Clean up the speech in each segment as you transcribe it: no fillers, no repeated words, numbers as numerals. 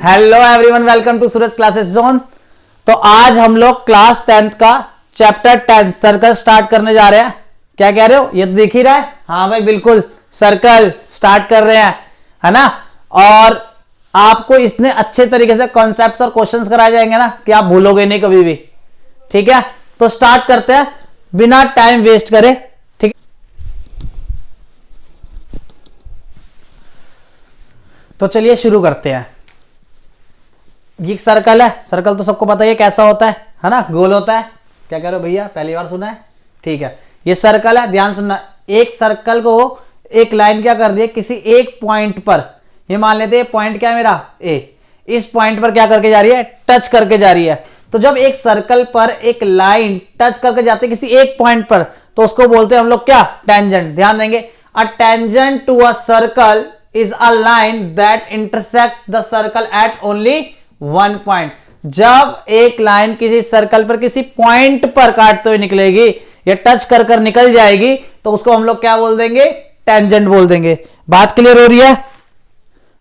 Hello everyone, welcome to Suraj classes zone. तो आज हम लोग क्लास 10th का चैप्टर 10 सर्कल स्टार्ट करने जा रहे हैं। क्या कह रहे हो? ये तो दिख ही रहा है। हाँ भाई बिल्कुल, सर्कल स्टार्ट कर रहे हैं, है ना। और आपको इसने अच्छे तरीके से कॉन्सेप्ट्स और क्वेश्चंस कराए जाएंगे ना कि आप भूलोगे नहीं कभी भी। ठीक है, तो स्टार्ट करते हैं बिना टाइम वेस्ट करे। ठीक, तो चलिए शुरू करते हैं। ये सर्कल है, सर्कल तो सबको पता है कैसा होता है ना, गोल होता है। क्या कह रहे हो भैया, पहली बार सुना है? ठीक है, ये सर्कल है, ध्यान सुनना। एक सर्कल को एक लाइन क्या कर रही है किसी एक पॉइंट पर, ये मान लेते हैं पॉइंट क्या है मेरा ए, इस पॉइंट पर क्या करके जा रही है, टच करके जा रही है। तो जब एक सर्कल पर एक लाइन टच करके जाती है किसी एक पॉइंट पर, तो उसको बोलते हैं हम लोग क्या, टेंजेंट। ध्यान देंगे, a tangent to a circle is a line that intersect the circle at only one point. जब एक लाइन किसी सर्कल पर किसी पॉइंट पर काटते हुए निकलेगी या टच कर कर निकल जाएगी, तो उसको हम लोग क्या बोल देंगे, टेंजेंट बोल देंगे। बात क्लियर हो रही है?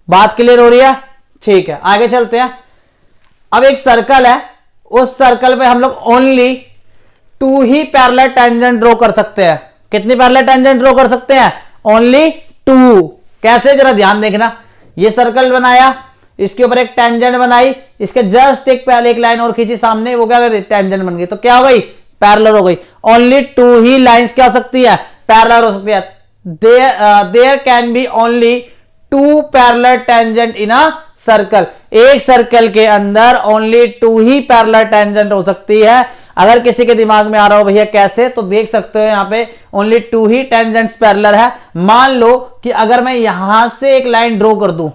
बात क्लियर हो रही है? ठीक है, आगे चलते हैं। अब एक सर्कल है, उस सर्कल पे हम लोग ओनली 2 ही पैरेलल टेंजेंट ड्रॉ कर सकते हैं। कितनी पैरेलल टेंजेंट ड्रॉ कर सकते हैं? ओनली 2। कैसे, जरा ध्यान देखना। ये सर्कल बनाया, इसके ऊपर एक टेंजेंट बनाई, इसके जस्ट एक पहले एक लाइन और खींची सामने, वो क्या कर रही, टेंजेंट बन गई। तो क्या हो गई, पैरेलल हो गई। ओनली 2 ही लाइंस क्या हो सकती है, पैरेलल हो सकती है। There can be only 2 parallel tangent in a circle. एक सर्कल के अंदर ओनली 2 ही पैरेलल टेंजेंट हो सकती है। अगर किसी के दिमाग में आ रहा हो भैया कैसे, तो देख सकते हो यहां पे ओनली 2 ही टेंजेंट्स पैरेलल है। मान लो कि अगर मैं यहां से एक लाइन ड्रॉ कर दूं,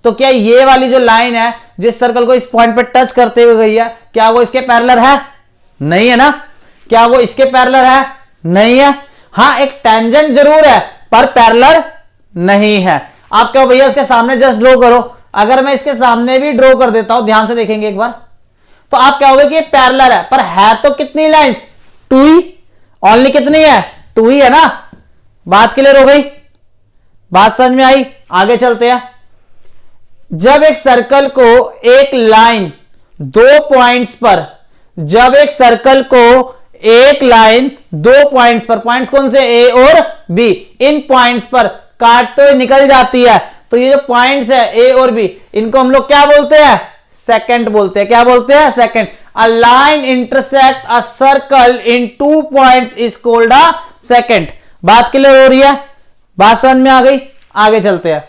तो क्या ये वाली जो लाइन है जिस सर्कल को इस पॉइंट पे टच करते हुए गई है, क्या वो इसके पैरेलल है? नहीं है ना। क्या वो इसके पैरेलल है? नहीं है। हां, एक टेंजेंट जरूर है पर पैरेलल नहीं है। आप क्या भैया उसके सामने जस्ट ड्रॉ करो, अगर मैं इसके सामने भी ड्रॉ कर देता हूं, ध्यान से देखेंगे एक बार, तो आप क्या होगा कि ये पैरेलल है, पर है तो कितनी लाइंस, 2 ही। ओनली कितनी है, 2 ही है ना। बात क्लियर हो गई? बात समझ में आई? आगे चलते हैं। जब एक सर्कल को एक लाइन 2 पॉइंट्स पर, जब एक सर्कल को एक लाइन 2 पॉइंट्स पर, पॉइंट्स कौन से, ए और बी, इन पॉइंट्स पर काटते हुए निकल जाती है, तो ये जो पॉइंट्स है ए और बी, इनको हम लोग क्या बोलते हैं, सेकंड बोलते हैं। क्या बोलते हैं, second. A line intersect a circle in 2 points is called a second. बात क्लियर हो रही है? बात समझ में आ गई? आगे चलते हैं।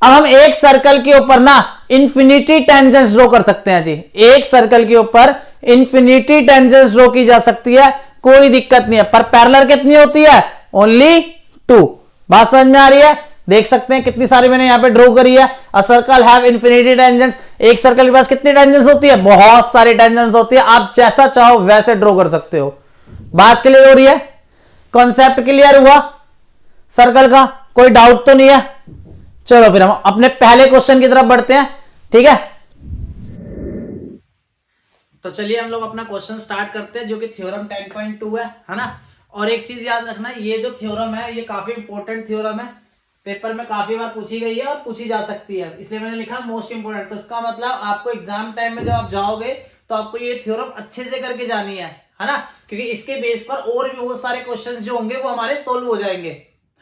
अब हम एक सर्कल के ऊपर ना इंफिनिटी टेंजेंट्स ड्रॉ कर सकते हैं जी। एक सर्कल के ऊपर इंफिनिटी टेंजेंट्स ड्रॉ की जा सकती है, कोई दिक्कत नहीं है। पर पैरेलल कितनी होती है, ओनली 2। बात समझ में आ रही है? देख सकते हैं कितनी सारी मैंने यहां पे ड्रॉ करी है। A circle have infinity tangents. एक सर्कल के पास कितनी टेंजेंट्स होती है, बहुत सारी टेंजेंट्स होती है। आप जैसा चाहो वैसे ड्रॉ कर सकते हो। बात क्लियर हो रही है? कॉन्सेप्ट क्लियर हुआ सर्कल का? कोई डाउट तो नहीं है? चलो फिर हम अपने पहले क्वेश्चन की तरफ बढ़ते हैं। ठीक है, तो चलिए हम लोग अपना क्वेश्चन स्टार्ट करते हैं, जो कि थ्योरम 10.2 है ना। और एक चीज याद रखना, ये जो थ्योरम है ये काफी इंपॉर्टेंट थ्योरम है, पेपर में काफी बार पूछी गई है और पूछी जा सकती है, इसलिए मैंने लिखा मोस्ट इंपोर्टेंट। तो इसका मतलब आपको एग्जाम टाइम में जब आप जाओगे तो आपको ये थ्योरम अच्छे से करके जानी है ना, क्योंकि इसके बेस पर और भी बहुत सारे क्वेश्चन जो होंगे वो हमारे सोल्व हो जाएंगे,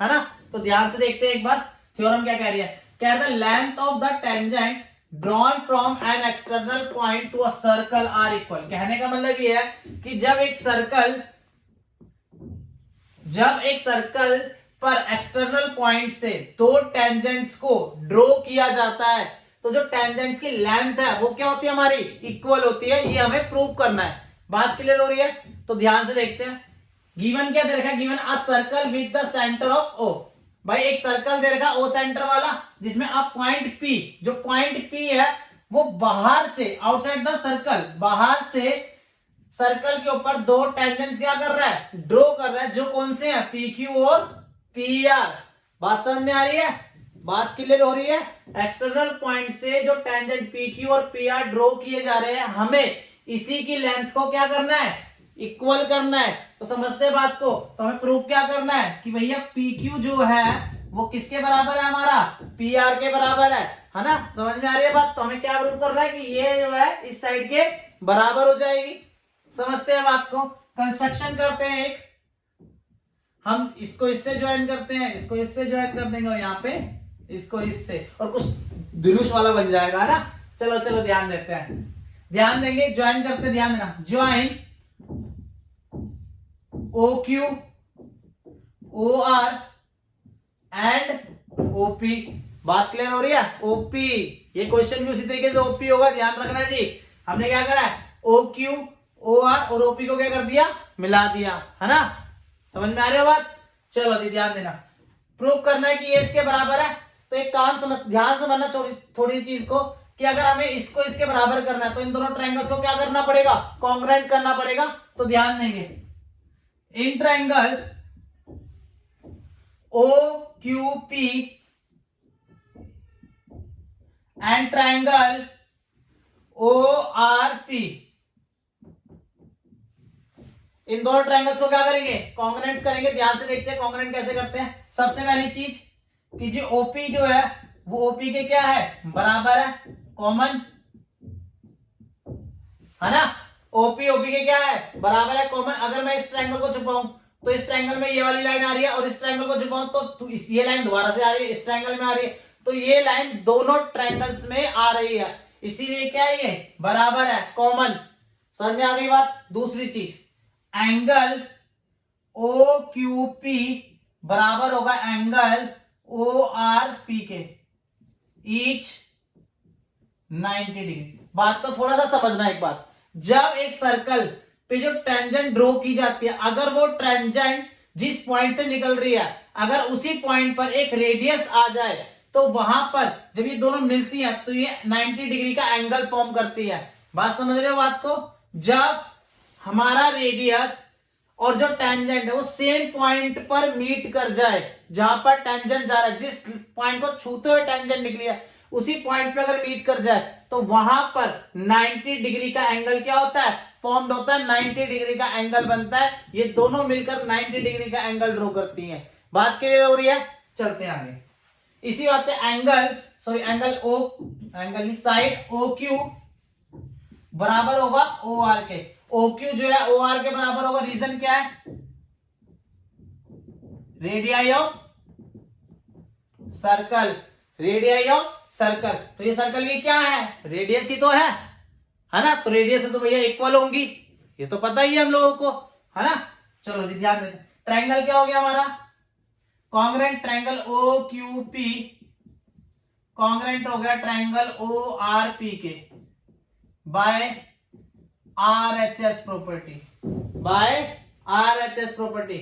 है ना। तो ध्यान से देखते हैं एक बार थ्योरम क्या कह रही है। कह रहा है length of the tangent drawn from an external point to a circle are equal. कहने का मतलब ये है कि जब एक सर्कल पर एक्सटर्नल पॉइंट से 2 टेंजेंट्स को ड्रॉ किया जाता है, तो जो टेंजेंट्स की लेंथ है वो क्या होती है, हमारी इक्वल होती है। ये हमें प्रूव करना है। बात क्लियर हो रही है? तो ध्यान से देखते हैं। गिवन क्या दे रखा है, given a circle with the centre of O. भाई एक सर्कल दे रखा ओ सेंटर वाला, जिसमें आप पॉइंट पी, जो पॉइंट पी है वो बाहर से, आउटसाइड द सर्कल, बाहर से सर्कल के ऊपर 2 टेंजेंट्स क्या कर रहा है, ड्रॉ कर रहा है, जो कौन से हैं, पी क्यू और पी आर। बात समझ में आ रही है? बात क्लियर हो रही है? एक्सटर्नल पॉइंट से जो टेंजेंट पी क्यू और पी आर ड्रॉ किए जा रहे हैं, हमें इसी की लेंथ को क्या करना है, इक्वल करना है। तो समझते हैं बात को। तो हमें प्रूफ क्या करना है कि भैया पी क्यू जो है वो किसके बराबर है, हमारा पी आर के बराबर है ना। समझ में आ रही है बात। तो हमें क्या प्रूव कर रहा है कि ये जो है इस साइड के बराबर हो जाएगी। समझते हैं बात को। कंस्ट्रक्शन करते हैं एक, हम इसको इससे ज्वाइन करते हैं, इसको इससे ज्वाइन कर देंगे और यहाँ पे इसको इससे, और कुछ धनुष वाला बन जाएगा ना। चलो चलो ध्यान देते हैं, ध्यान देंगे, ज्वाइन करते, ध्यान देना। Join O Q O R and OP. बात क्लियर हो रही है। ओपी, ये क्वेश्चन भी उसी तरीके से ओपी होगा, ध्यान रखना जी। हमने क्या करा है, ओ क्यू ओ आर और ओपी को क्या कर दिया, मिला दिया, है ना। समझ में आ रही है बात। चलो जी ध्यान देना, प्रूव करना है कि ये इसके बराबर है। तो एक काम समझ, ध्यान से समझना थोड़ी चीज को, कि अगर हमें इसको इसके बराबर करना है तो इन दोनों ट्रायंगल्स को क्या करना पड़ेगा, कॉन्ग्रुएंट करना पड़ेगा। तो ध्यान देंगे, इन triangle O Q P and triangle O R P, इन दोनों ट्रायंगल्स को क्या करेंगे, कॉन्ग्रुएंट्स करेंगे। ध्यान से देखते हैं कॉन्ग्रुएंट कैसे करते हैं। सबसे पहली चीज कि जो ओपी जो है वो ओपी के क्या है, बराबर है, कॉमन, है ना। ओपी ओपी के क्या है, बराबर है, कॉमन। अगर मैं इस ट्रायंगल को छुपाऊं तो इस ट्रायंगल में ये वाली लाइन आ रही है, और इस ट्रायंगल को छुपाऊं तो ये लाइन दोबारा से आ रही है, इस ट्रायंगल में आ रही है। तो ये लाइन दोनों ट्रायंगल्स में आ रही है, इसीलिए क्या है, ये बराबर है, कॉमन। समझ में आ गई बात। दूसरी चीज, एंगल ओ क्यू पी बराबर होगा एंगल ओ आर पी के, ईच 90 डिग्री। बात को थोड़ा सा समझना एक बात, जब एक सर्कल पे जो टेंजेंट ड्रॉ की जाती है, अगर वो टेंजेंट जिस पॉइंट से निकल रही है, अगर उसी पॉइंट पर एक रेडियस आ जाए, तो वहां पर जब ये दोनों मिलती हैं तो ये 90 डिग्री का एंगल फॉर्म करती है। बात समझ रहे हो बात को। जब हमारा रेडियस और जो टेंजेंट है वो सेम पॉइंट पर मीट कर जाए, जहां पर टेंजेंट जा रहा है, जिस पॉइंट को छूते हुए टेंजेंट निकली है, उसी पॉइंट पे अगर मीट कर जाए, तो वहां पर 90 डिग्री का एंगल क्या होता है, फॉर्म्ड होता है, 90 डिग्री का एंगल बनता है। ये दोनों मिलकर 90 डिग्री का एंगल ड्रॉ करती हैं। बात क्लियर हो रही है। चलते हैं आगे। इसी बात पे एंगल ओ, एंगल नहीं, साइड ओ क्यू बराबर होगा ओ आर के। ओ क्यू जो है ओ आर के बराबर होगा। रीजन क्या है, radii of circle, radii of circle. तो ये सर्कल की क्या है, रेडियस ही तो है ना। तो रेडियस तो भैया इक्वल होंगी, ये तो पता ही है हम लोगों को, है ना। चलो जी ध्यान देते। ट्रायंगल क्या हो गया हमारा, congruent triangle O Q P congruent हो गया ट्रायंगल ओ आर पी के by RHS property, by RHS property.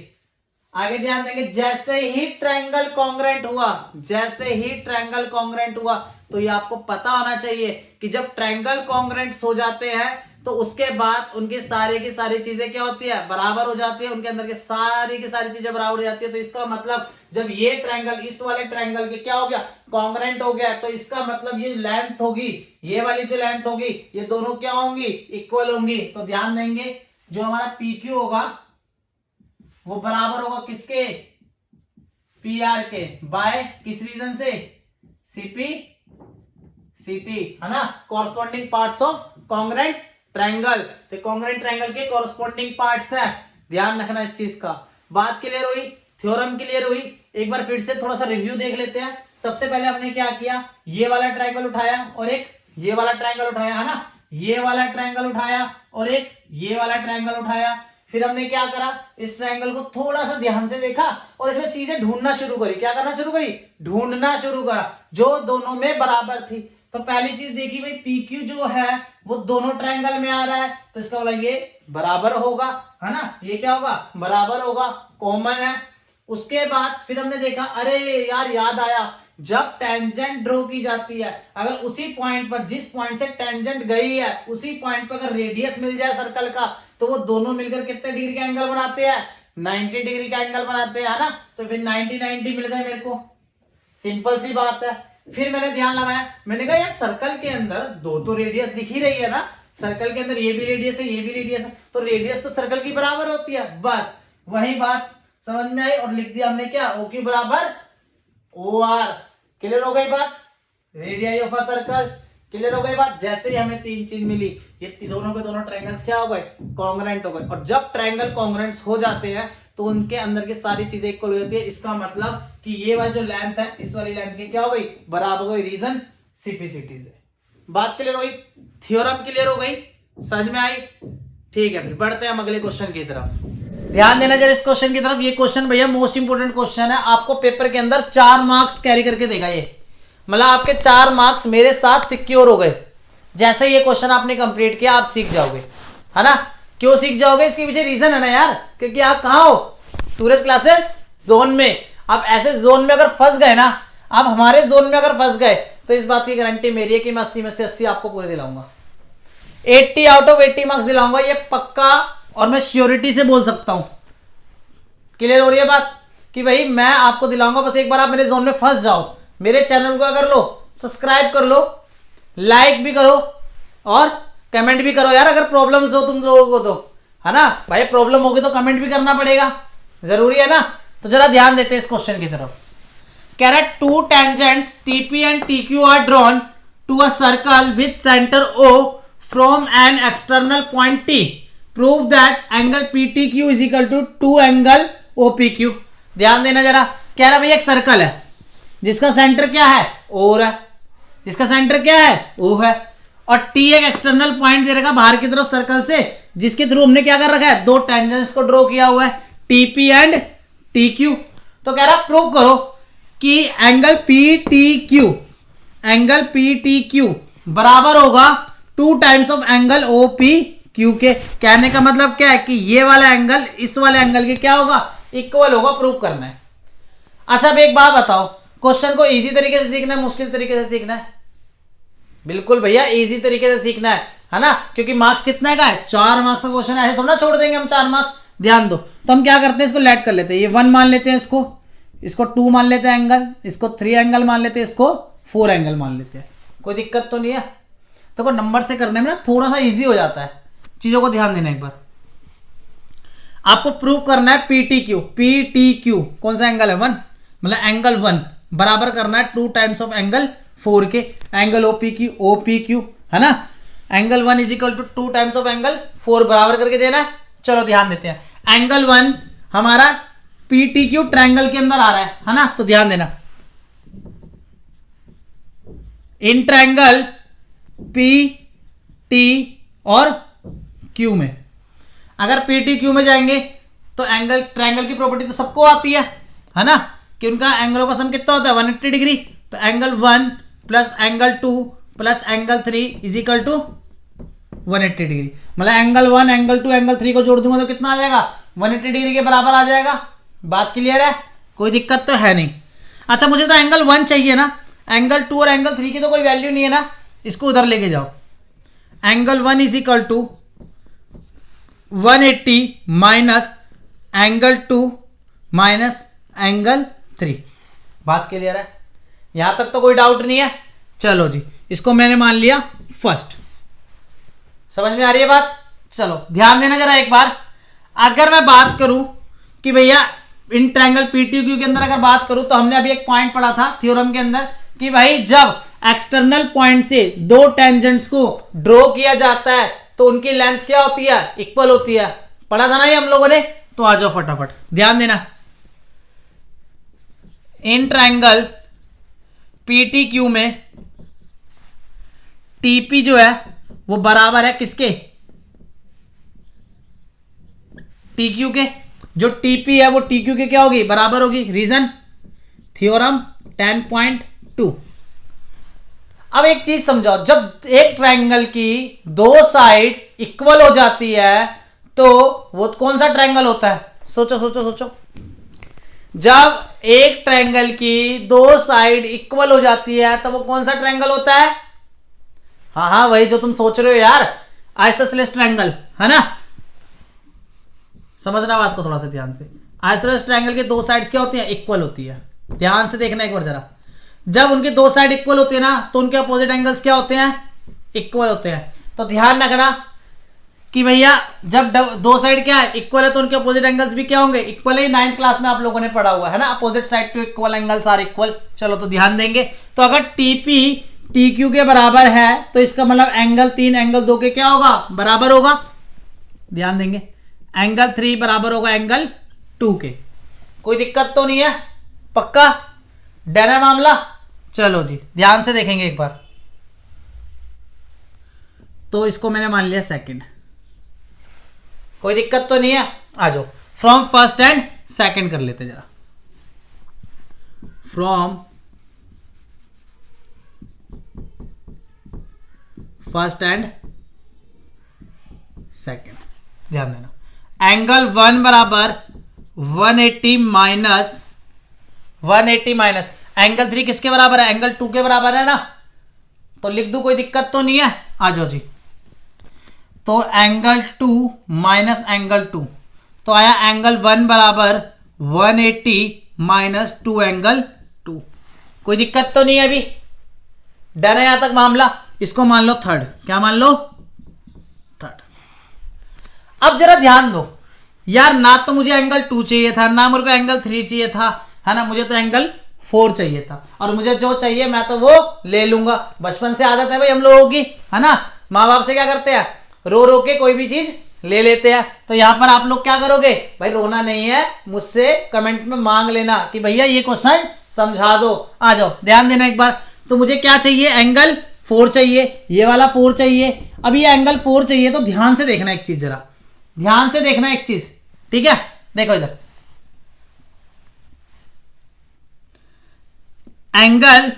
आगे ध्यान देंगे, जैसे ही ट्रायंगल कॉन्ग्रुएंट हुआ, जैसे ही ट्रायंगल कॉन्ग्रुएंट हुआ, तो ये आपको पता होना चाहिए कि जब ट्रायंगल कॉन्ग्रुएंट्स हो जाते हैं तो उसके बाद उनकी सारी की सारी चीजें क्या होती है, बराबर हो जाती है। उनके अंदर की सारी चीजें बराबर हो जाती है। तो इसका मतलब जब ये ट्रायंगल इस वाले ट्रायंगल के क्या हो गया, कॉन्ग्रुएंट हो गया, तो इसका मतलब ये लेंथ होगी, ये वाली जो लेंथ होगी, ये दोनों क्या होंगी, इक्वल होंगी। तो ध्यान देंगे, जो हमारा PQ होगा वो बराबर होगा किसके, PR के, बाय किस रीजन से, CP CT, है ना, corresponding parts of congruent triangle. तो कॉन्ग्रुएंट ट्रायंगल के कॉरस्पॉन्डिंग पार्ट्स है, ध्यान रखना इस चीज का। बात क्लियर हुई, थ्योरम क्लियर हुई। एक बार फिर से थोड़ा सा रिव्यू देख लेते हैं। सबसे पहले हमने क्या किया, ये वाला ट्रायंगल उठाया और एक ये वाला ट्रायंगल उठाया, है ना, ये वाला ट्रायंगल उठाया और एक ये वाला ट्रायंगल उठाया। फिर हमने क्या करा, इस ट्रायंगल को थोड़ा सा ध्यान से देखा और इसमें चीजें ढूंढना शुरू करी। क्या करना शुरू करी, ढूंढना शुरू करा, जो दोनों में बराबर थी। तो पहली चीज देखी भाई, PQ जो है वो दोनों ट्रायंगल में आ रहा है, तो इसका मतलब ये बराबर होगा, है ना, ये क्या होगा, बराबर होगा, कॉमन है। उसके बाद फिर हमने देखा, अरे यार याद आया, जब टेंजेंट ड्रॉ की जाती है, अगर उसी पॉइंट पर, जिस पॉइंट से टेंजेंट गई है, उसी पॉइंट पर अगर रेडियस मिल जाए सर्कल का, तो वो दोनों मिलकर कितने डिग्री का एंगल बनाते हैं, 90 डिग्री का एंगल बनाते हैं, है ना। तो फिर 90 मिल गए मेरे को, सिंपल सी बात है। फिर मैंने ध्यान लगाया, मैंने कहा यार सर्कल के अंदर दो तो रेडियस दिख ही रही है ना, सर्कल के अंदर ये भी रेडियस है, ये भी रेडियस है, तो रेडियस तो सर्कल की बराबर होती है। बस वही बात समझ में आई और लिख दिया हमने क्या, ओ क्यू बराबर ओ आर। क्लियर हो गई बात? Radii of a circle. Clear हो गई बात? जैसे ही हमें तीन चीज मिली, ये दोनों के दोनों ट्रायंगल्स क्या हो गए? कॉन्ग्रुएंट हो गए। और जब ट्रायंगल कॉन्ग्रुएंट्स हो जाते हैं तो उनके अंदर की सारी चीजें इक्वल हो जाती है। इसका मतलब कि ये वाली जो लेंथ है इस वाली लेंथ की क्या हो गई? बराबर हो गई। रीजन सिंप्लिसिटी से। बात क्लियर हो गई? थ्योरम क्लियर हो गई? समझ में आई? ठीक है, फिर बढ़ते हैं हम अगले क्वेश्चन की तरफ। ध्यान देना जरा इस क्वेश्चन की तरफ। ये क्वेश्चन भैया मोस्ट इंपोर्टेंट क्वेश्चन है, आपको पेपर के अंदर 4 मार्क्स कैरी करके देगा ये। मतलब आपके 4 मार्क्स मेरे साथ सिक्योर हो गए। जैसे ये क्वेश्चन आपने कंप्लीट किया आप सीख जाओगे, है ना? क्यों सीख जाओगे? इसके पीछे रीजन है ना यार, क्योंकि आप कहां हो? सूरज क्लासेस जोन में। आप ऐसे जोन में अगर फंस गए ना, आप हमारे जोन में अगर फंस गए तो इस बात की गारंटी मेरी है कि मैं 80 में से 80 आपको पूरे दिलाऊंगा। 80 आउट ऑफ 80 मार्क्स दिलाऊंगा, ये पक्का, और मैं श्योरिटी से बोल सकता हूं। क्लियर हो रही है बात? कि भाई मैं आपको दिलाऊंगा, बस एक बार आप मेरे जोन में फंस जाओ। मेरे चैनल को कर लो सब्सक्राइब, कर लो लाइक भी करो और कमेंट भी करो यार, अगर प्रॉब्लम्स हो तुम लोगों को तो, है ना भाई? प्रॉब्लम होगी तो कमेंट भी करना पड़ेगा, जरूरी है ना? तो जरा ध्यान देते हैं इस क्वेश्चन की तरफ। कह रहा है 2 tangents TP and TQ are drawn to a circle with centre O from an external point T। Prove that angle PTQ is equal to 2 angle OPQ। ध्यान देना जरा। कह रहा भाई एक सर्कल है जिसका सेंटर क्या है? O है। जिसका सेंटर क्या है? O है। और T एक एक्सटर्नल पॉइंट दे रखा बाहर की तरफ सर्कल से, जिसके थ्रू हमने क्या कर रखा है? 2 टेंजेंट्स को ड्रॉ किया हुआ है, TP एंड TQ। तो कह रहा प्रूव करो कि एंगल PTQ बराबर होगा 2 टाइम्स ऑफ एंगल OPQ के। कहने का मतलब क्या है कि ये वाला एंगल इस वाले एंगल के क्या होगा? इक्वल होगा। प्रूव करना है। अच्छा अब एक बात बताओ, क्वेश्चन को इजी तरीके से सीखना है मुश्किल तरीके से सीखना है? बिल्कुल भैया इजी तरीके से सीखना है ना? क्योंकि मार्क्स कितने का है? 4 मार्क्स का क्वेश्चन है, ऐसे थोड़ा छोड़ देंगे हम 4 मार्क्स। ध्यान दो। तो हम क्या करते हैं, इसको लेट कर लेते हैं। ये 1 मान लेते हैं, इसको 2 मान लेते हैं एंगल, इसको 3 एंगल मान लेते हैं, इसको 4 एंगल मान लेते हैं। कोई दिक्कत तो नहीं है? तो नंबर से करने में ना थोड़ा सा इजी हो जाता है। चीजों को ध्यान देना एक बार। आपको प्रूव करना है PTQ कौन सा एंगल है? 1, मतलब एंगल 1 बराबर करना है 2 टाइम्स ऑफ एंगल 4 के। एंगल OPQ है ना? Angle 1 is equal to 2 times of angle 4 बराबर करके देना है। चलो ध्यान देते हैं। एंगल 1 हमारा PTQ ट्रायंगल के अंदर आ रहा है ना? तो ध्यान देना, इन ट्रायंगल PT और Q में, अगर PTQ में जाएंगे तो एंगल ट्रायंगल की प्रॉपर्टी तो सबको आती है ना? कि उनका एंगलों का सम कितना होता है? 180 डिग्री। तो angle 1 plus angle 2 plus angle 3 is equal to 180 degree. मतलब एंगल 1 एंगल 2 एंगल 3 को जोड़ दूंगा तो कितना आ जाएगा? 180 डिग्री के बराबर आ जाएगा। बात क्लियर है? कोई दिक्कत तो है नहीं। अच्छा मुझे तो एंगल 1 चाहिए ना, एंगल 2 और एंगल 3 की तो कोई वैल्यू नहीं है ना, इसको उधर लेके जाओ। Angle 1 is equal to 180 minus angle 2 minus angle 3। बात क्लियर है? यहां तक तो कोई डाउट नहीं है? चलो जी, इसको मैंने मान लिया फर्स्ट। समझ में आ रही है बात? चलो ध्यान देना जरा एक बार। अगर मैं बात करूं कि भैया इन ट्रायंगल PTQ के अंदर अगर बात करूं तो हमने अभी एक पॉइंट पढ़ा था थ्योरम के अंदर कि भाई जब एक्सटर्नल पॉइंट से 2 टेंजेंट्स को ड्रॉ किया जाता है तो उनकी लेंथ क्या होती है? इक्वल होती है। पढ़ा था ना ये हम लोगों ने? तो आ जाओ फटाफट ध्यान देना। इन ट्रायंगल PTQ में TP जो है वो बराबर है किसके? TQ के। जो TP है वो TQ के क्या होगी? बराबर होगी। Reason theorem 10.2। अब एक चीज समझाओ, जब एक ट्रायंगल की 2 साइड इक्वल हो जाती है तो वो कौन सा ट्रायंगल होता है? सोचो सोचो सोचो। जब एक ट्रायंगल की 2 साइड इक्वल हो जाती है तो वो कौन सा ट्रायंगल होता है? हाँ वही जो तुम सोच रहे हो यार, आइसोसेलेस ट्रायंगल, है ना? समझना बात को थोड़ा सा ध्यान से। आइसोसेलेस ट्रायंगल की 2 साइड्स क्या होती है? इक्वल होती है। ध्यान से देखना एक बार जरा। जब उनकी 2 साइड इक्वल होती है ना तो उनके अपोजिट एंगल्स क्या होते हैं? इक्वल होते हैं। तो ध्यान रखना कि भैया जब दो साइड क्या है इक्वल है तो उनके अपोजिट एंगल्स भी क्या होंगे इक्वल है। 9th क्लास में आप लोगों ने पढ़ा हुआ है ना, opposite side to equal angles are equal. चलो तो ध्यान देंगे, तो अगर टीपी टी क्यू के बराबर है तो इसका मतलब एंगल 3 एंगल 2 के क्या होगा, बराबर होगा। ध्यान देंगे, एंगल 3 बराबर होगा एंगल 2 के। कोई दिक्कत तो नहीं है, पक्का डर है मामला। चलो जी ध्यान से देखेंगे एक बार। तो इसको मैंने मान लिया सेकंड, कोई दिक्कत तो नहीं है। आ जाओ फ्रॉम फर्स्ट एंड सेकंड कर लेते जरा। फ्रॉम फर्स्ट एंड सेकंड, ध्यान देना। एंगल 1 बराबर 180 माइनस 180 माइनस एंगल 3 किसके बराबर है, एंगल 2 के बराबर है ना, तो लिख दूं, कोई दिक्कत तो नहीं है। आ जाओ जी, तो एंगल 2 माइनस एंगल 2, तो आया एंगल 1 बराबर 180 माइनस 2 एंगल 2। कोई दिक्कत तो नहीं है, अभी डर है यहां तक मामला। इसको मान लो थर्ड, क्या मान लो, थर्ड। अब जरा ध्यान दो यार, ना तो मुझे एंगल 2 चाहिए था, ना मेरे को एंगल 3 चाहिए था, है ना, मुझे तो एंगल 4 चाहिए था। और मुझे जो चाहिए मैं तो वो ले लूंगा, बचपन से आदत है भाई हम लोगों की, है ना। माँ बाप से क्या करते हैं, रो रो के कोई भी चीज ले लेते हैं। तो यहां पर आप लोग क्या करोगे भाई, रोना नहीं है, मुझसे कमेंट में मांग लेना कि भैया ये क्वेश्चन समझा दो। आ जाओ ध्यान देना एक बार। तो मुझे क्या चाहिए, एंगल 4 चाहिए, ये वाला 4 चाहिए। अब ये एंगल 4 चाहिए, तो ध्यान से देखना एक चीज, जरा ध्यान से देखना एक चीज, ठीक है। देखो इधर एंगल,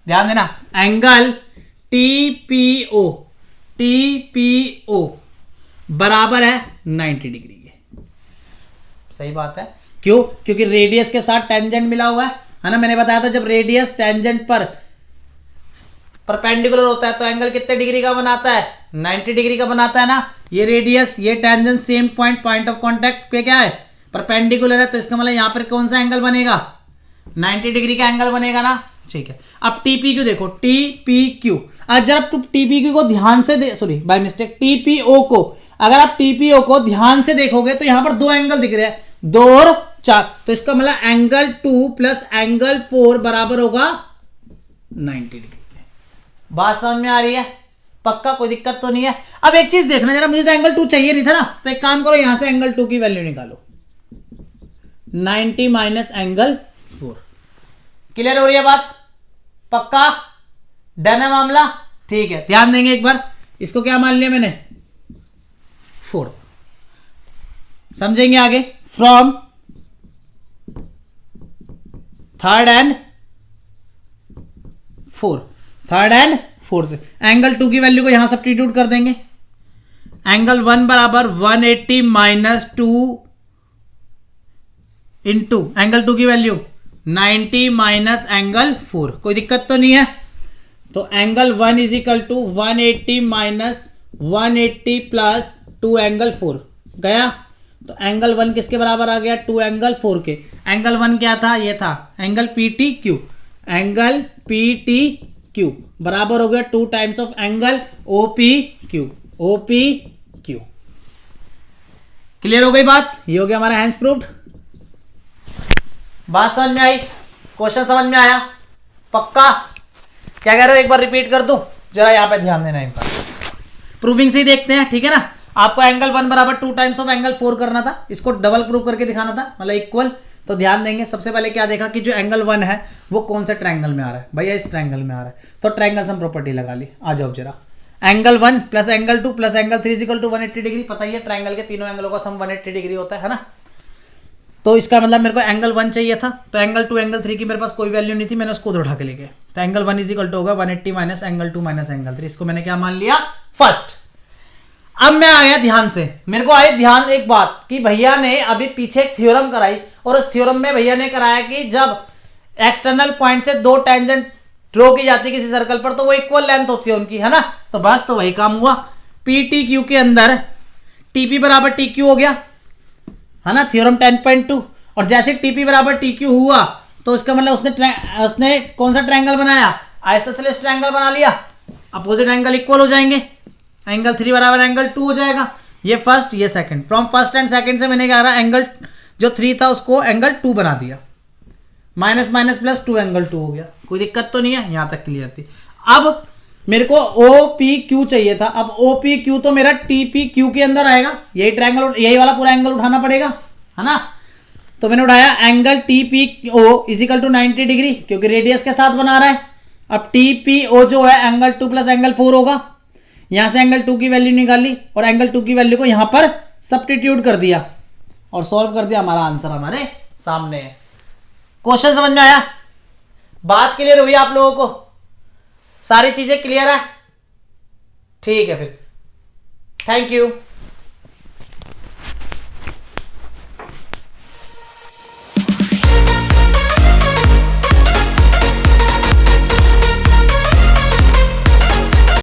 ध्यान देना, एंगल टीपीओ, टीपीओ बराबर है 90 डिग्री के। सही बात है, क्यों, क्योंकि रेडियस के साथ टेंजेंट मिला हुआ है ना। मैंने बताया था जब रेडियस टेंजेंट पर परपेंडिकुलर होता है तो एंगल कितने डिग्री का बनाता है, 90 डिग्री का बनाता है ना। ये रेडियस, ये tangent same point, point of contact पे क्या है, परपेंडिकुलर है, तो इसका मतलब यहां पर कौन सा एंगल बनेगा, 90 डिग्री का एंगल बनेगा ना, ठीक है। अब टीपीक्यू देखो, टीपीक्यू, आज जब तुम टीपीक्यू को ध्यान से सॉरी बाय मिस्टेक, टीपीओ को, अगर आप टीपीओ को ध्यान से देखोगे तो यहां पर 2 एंगल दिख रहे हैं, 2 और 4, तो इसका मतलब एंगल 2 प्लस एंगल 4 बराबर होगा 90 डिग्री। बात समझ में आ रही है, पक्का कोई दिक्कत तो नहीं है। अब एक चीज देखना जरा, मुझे तो एंगल 2 चाहिए नहीं था ना, तो एक काम करो, यहां से एंगल 2 की वैल्यू निकालो, 90 माइनस एंगल 4। क्लियर हो रही है बात, पक्का डन है मामला, ठीक है। ध्यान देंगे एक बार, इसको क्या मान लिया मैंने, 4, समझेंगे आगे। From third and 4, third and 4 से एंगल 2 की वैल्यू को यहां सब्स्टिट्यूट कर देंगे। एंगल 1 बराबर 180 माइनस 2 इंटू एंगल 2 की वैल्यू 90 माइनस एंगल 4, कोई दिक्कत तो नहीं है। तो angle 1 is equal to 180 minus 180 plus 2 angle 4 गया, तो एंगल 1 किसके बराबर आ गया, 2 एंगल 4 के। एंगल 1 क्या था, ये था angle PT Q, angle PT Q बराबर हो गया 2 times of angle OP Q, OP Q. Clear हो गई बात, ये हो गया हमारा हैंड्स प्रूफ्ड। बात समझ में आई, क्वेश्चन समझ में आया, पक्का क्या कह रहे हो, एक बार रिपीट कर दूं, जरा यहां पे ध्यान देना, एक बार प्रूविंग से ही देखते हैं, ठीक है ना। आपको एंगल 1 बराबर 2 टाइम्स ऑफ एंगल 4 करना था, इसको डबल प्रूव करके दिखाना था, मतलब इक्वल। तो ध्यान देंगे, सबसे पहले क्या देखा कि जो एंगल 1 है वो कौन से ट्रायंगल में आ रहा है, भैया इस ट्रायंगल में आ रहा है, तो ट्रायंगल सम प्रॉपर्टी लगा ली। आ जाओ जरा, angle 1 plus angle 2 plus angle 3 equal to 180 degree, पता ही है ट्रायंगल के तीनों एंगलों का सम 180 डिग्री होता है ना। तो इसका मतलब मेरे को एंगल 1 चाहिए था, तो एंगल 2 एंगल 3 की मेरे पास कोई वैल्यू नहीं थी, मैंने उसको उठा के लेके, तो एंगल 1 इज इक्वल टू होगा 180 माइनस एंगल 2 माइनस एंगल 3, इसको मैंने क्या मान लिया, फर्स्ट। अब मैं आया ध्यान से, मेरे को आए ध्यान एक बात कि भैया ने अभी पीछे एक थ्योरम कराई, और उस थ्योरम में भैया ने कराया कि जब एक्सटर्नल पॉइंट से 2 टेंजेंट ड्रॉ की जाती है किसी सर्कल पर, तो वो इक्वल लेंथ होती है उनकी, है ना। तो बस तो वही काम हुआ, पीटी क्यू के अंदर टीपी बराबर टी क्यू हो गया, है ना, थ्योरम 10.2। और जैसे टीपी बराबर टी क्यू हुआ तो उसका मतलब उसने कौन सा ट्रायंगल बनाया, आइसोसेलेस ट्रायंगल बना लिया, अपोजिट एंगल इक्वल हो जाएंगे, एंगल 3 बराबर एंगल 2 हो जाएगा, ये फर्स्ट ये second, from first and second से मैंने क्या करा, एंगल जो 3 था उसको एंगल 2 बना दिया, माइनस माइनस प्लस 2 एंगल 2 हो गया, कोई दिक्कत तो नहीं है, यहां तक क्लियर थी। अब मेरे को OPQ चाहिए था, अब OPQ तो मेरा TPQ के अंदर आएगा, यही ट्रायंगल, यही वाला पूरा एंगल उठाना पड़ेगा, है ना। तो मैंने उठाया angle TPO is equal to 90 degree, क्योंकि रेडियस के साथ बना रहा है। अब TPO जो है एंगल 2 प्लस एंगल 4 होगा, यहां से एंगल 2 की वैल्यू निकाली और एंगल 2 की वैल्यू को यहां पर सब्स्टिट्यूट कर दिया और सॉल्व कर दिया, हमारा आंसर हमारे सामने है। क्वेश्चन समझ में आया, बात क्लियर हुई आप लोगों को, सारी चीजें क्लियर है, ठीक है फिर, थैंक यू।